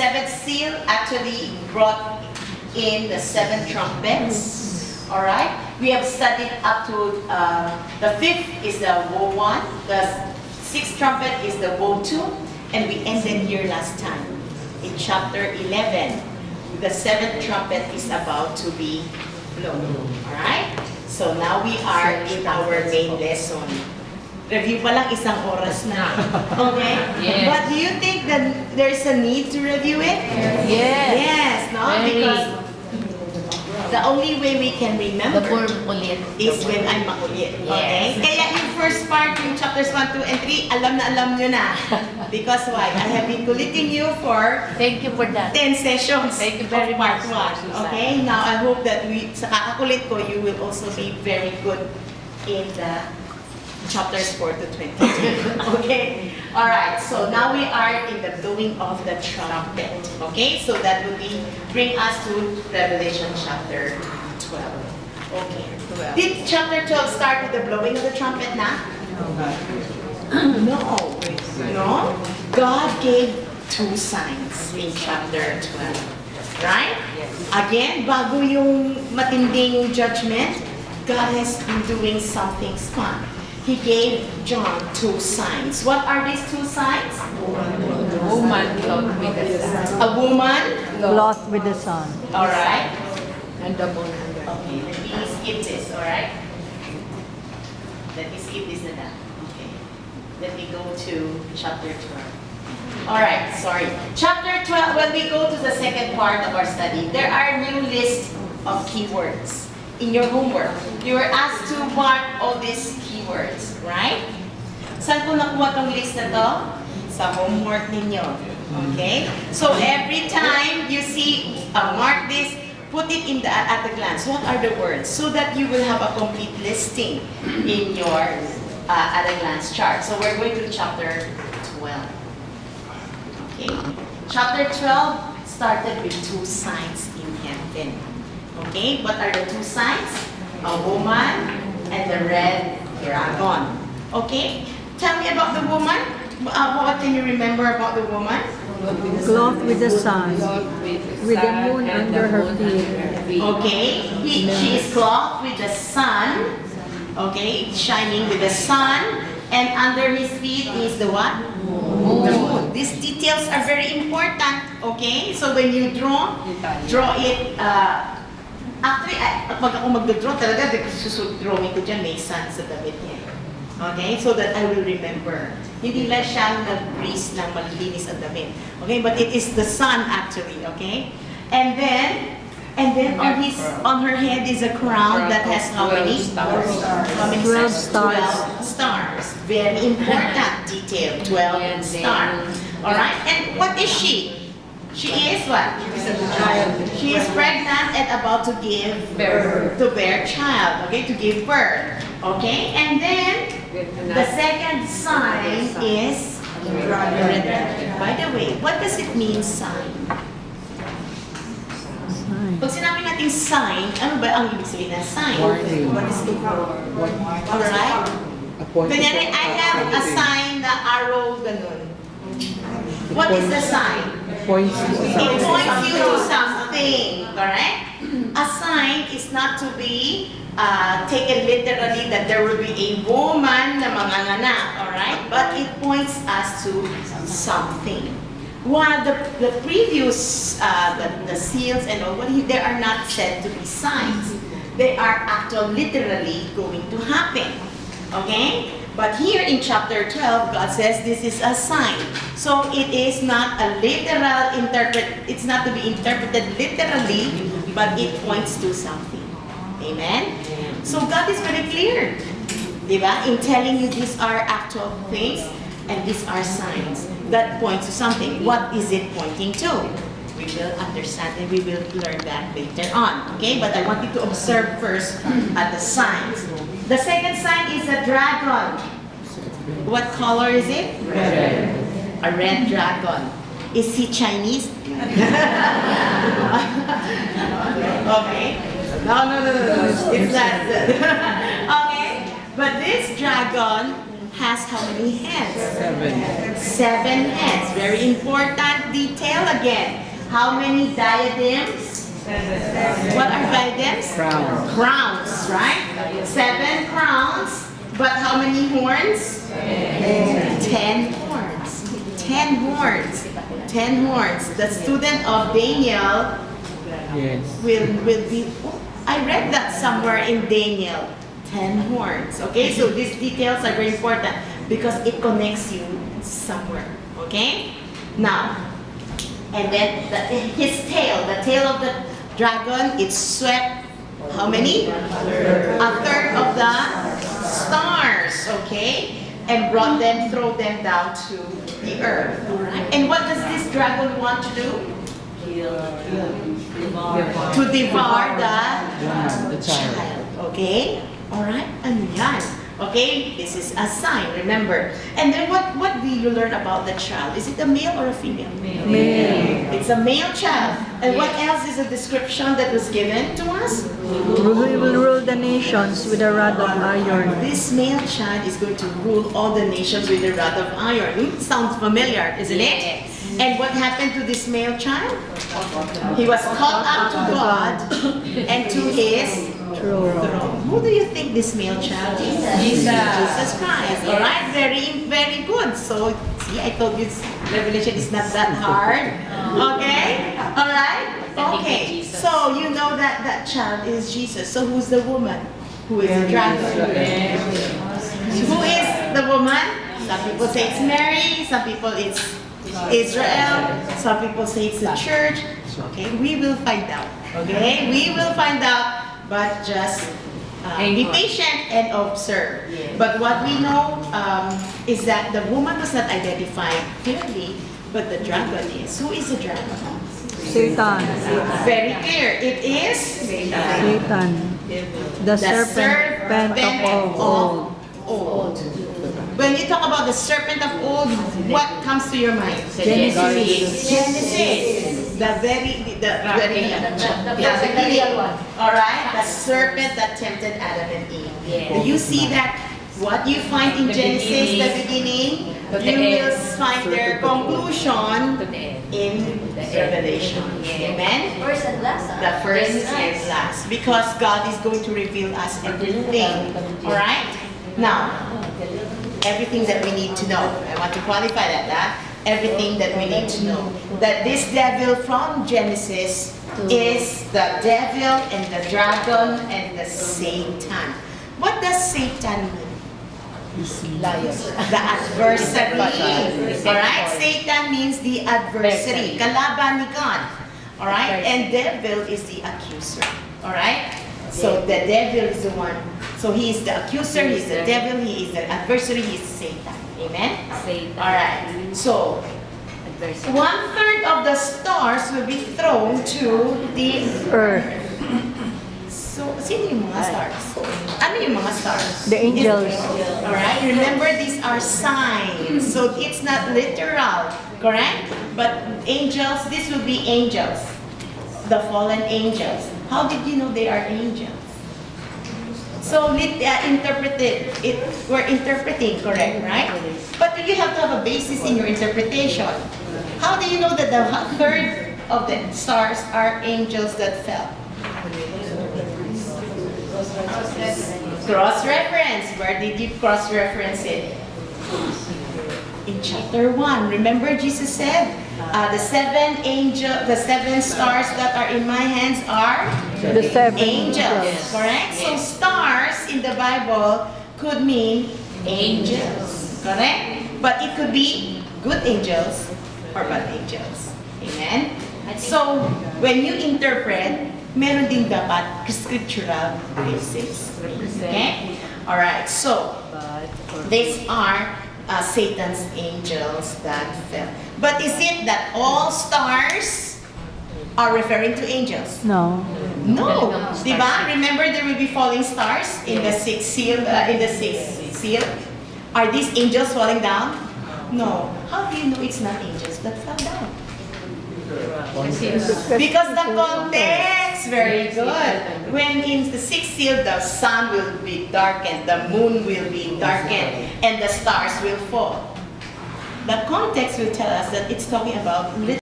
seventh seal actually brought in the 7 trumpets. All right. We have studied up to the 5th is the woe 1, the 6th trumpet is the woe 2, and we ended here last time in chapter 11. The 7th trumpet is about to be blown. All right. So now we are in our main lesson. Review pa lang isang oras na. Okay? Yes. But do you think that there's a need to review it? Yes. Yes, no? Because the only way we can remember is when I'm makulit. Okay? Yes. Kaya yung first part, yung chapters 1, 2, and 3, alam nyo na. Because why? I have been kuliting you for Thank you for that. 10 sessions Thank you very of part much, 1. Susan. Okay? Now, I hope that sa kakakulit ko, you will also be very good in the chapters 4 to 22. Okay? Alright, so now we are in the blowing of the trumpet. Okay? So that would bring us to Revelation chapter 12. Okay. Did chapter 12 start with the blowing of the trumpet na? No. No? God gave 2 signs in chapter 12. Right? Again, bago yung matinding judgment, God has been doing something fun. He gave John 2 signs. What are these 2 signs? Woman clothed with the sun. A woman. Clothed with the sun. All right. And the moon. Okay, let me skip this, all right? Let me skip this na lang. Okay. Let me go to chapter 12. All right, sorry. Chapter 12, when we go to the second part of our study, there are new list of keywords in your homework. You were asked to mark all these keywords, right? Saan po nakuha tong list na to? Sa homework ninyo. Okay? So every time you see, mark this, put it in at a glance. What are the words? So that you will have a complete listing in your at a glance chart. So we're going to chapter 12. Okay. Chapter 12 started with 2 signs in heaven. Okay, what are the 2 signs? A woman and the red dragon. Okay, tell me about the woman. What can you remember about the woman? Clothed with the sun. With the moon under her feet. Okay, she is clothed with the sun. Okay, shining with the sun. And under his feet is the what? The moon. These details are very important. Okay, so when you draw it. Actually, pag ako mag-draw talaga, drawing ko dyan, may sun sa damit niya. Okay? So that I will remember. Hindi lang siyang nag-breeze ng malinis ang damit. Okay? But it is the sun actually. Okay? And then on her head is a crown that has how many? 12 stars. 12 stars. Very important detail. 12 stars. Alright? And what is she? She is what? She is pregnant and about to give birth. To bear child. Okay? To give birth. Okay? And then, the second sign is the dragon. By the way, what does it mean, sign? Pag sinabi natin sign, ano ba ang ibig sabihin ng sign? What is the word? Alright? Kunyari, I have a sign na arrow, ganun. What is the sign? It points It points you to something, correct? A sign is not to be taken literally that there will be a woman na manganganak, alright? But it points us to something. While the previous, the seals and all, they are not said to be signs. They are actually literally going to happen, okay? But here in chapter 12, God says this is a sign. So it is not a literal it's not to be interpreted literally, but it points to something. Amen? So God is very clear, diba? In telling you these are actual things and these are signs that point to something. What is it pointing to? We will understand and we will learn that later on. Okay? But I want you to observe first at the signs. The second sign is a dragon. What color is it? Red. A red dragon. Is he Chinese? Okay. No. It's not. Okay. But this dragon has how many heads? 7. 7 heads. Very important detail again. How many diadems? What are diadems? Crowns. Crowns, right? 7 crowns. But how many horns? 10 horns. 10 horns. 10 horns. The student of Daniel Yes. will be, oh, I read that somewhere in Daniel. 10 horns. Okay, so these details are very important because it connects you somewhere. Okay? Now, and then his tail, the tail of the dragon, it swept how many? A third of the stars, okay? And brought them, throw them down to the earth. Alright? And what does this dragon want to do? To devour the child. Okay? Alright? Ano yan? Okay? This is a sign, remember. And then what do you learn about the child? Is it a male or a female? Male. It's a male child. And what else is a description that was given to us? Who will rule the nations with a rod of iron. This male child is going to rule all the nations with a rod of iron. Sounds familiar, isn't it? And what happened to this male child? He was caught up to God and to his throne. Who do you think this male child is? Jesus Christ. All right, very, very good. So, see, I told you Revelation is not that hard. Okay? All right? Okay. So, you know that that child is Jesus. So, who's the woman? Who is the dragon? Who is the woman? Some people say it's Mary. Some people it's Israel. Some people say it's the church. Okay? We will find out. Okay? We will find out. But just be patient and observe. But what we know is that the woman was not identified clearly, but the dragon is. Who is the dragon? Satan. Very clear. It is Satan. The serpent of old. When you talk about the serpent of old, what comes to your mind? Genesis. Genesis. The beginning. All right. The serpent that tempted Adam and Eve. Do you see that? What you find in Genesis, the beginning, you will find their conclusion in Revelation. Amen. First and last. The first and last. Because God is going to reveal us everything. All right. Now, everything that we need to know. I want to qualify that. Everything that we need to know. That this devil from Genesis is the devil and the dragon and the Satan. What does Satan mean? The adversary. Alright? Satan means the adversary. Kalaban ni God. Alright? And devil is the accuser. Alright? So the devil is the one. So he is the accuser, he is the devil, he is the adversary, he is Satan. Amen? Alright. So, 1/3 of the stars will be thrown to the Earth. So, sino yung mga stars? Ano yung mga stars? The angels. Alright? Remember, these are signs. So, it's not literal. Correct? But angels, this will be angels. The fallen angels. How did you know they are angels? So, interpreted. We're interpreting, correct, right? But you have to have a basis in your interpretation. How do you know that the 1/3 of the stars are angels that fell? Cross-reference. Where did you cross-reference it? In chapter 1. Remember Jesus said, the 7 stars that are in my hands are The 7 angels. Correct? So stars in the Bible could mean angels. Correct? But it could be good angels or bad angels. Amen? So, when you interpret, meron din dapat scriptural basis. Okay? Alright, so, these are Satan's angels that fell. But is it that all stars are referring to angels? No. No. Diba? Remember there will be falling stars in the sixth seal. Are these angels falling down? No. How do you know it's not angels that fell down? Because the context context, very good. When in the sixth seal, the sun will be darkened, the moon will be darkened, and the stars will fall. The context will tell us that it's talking about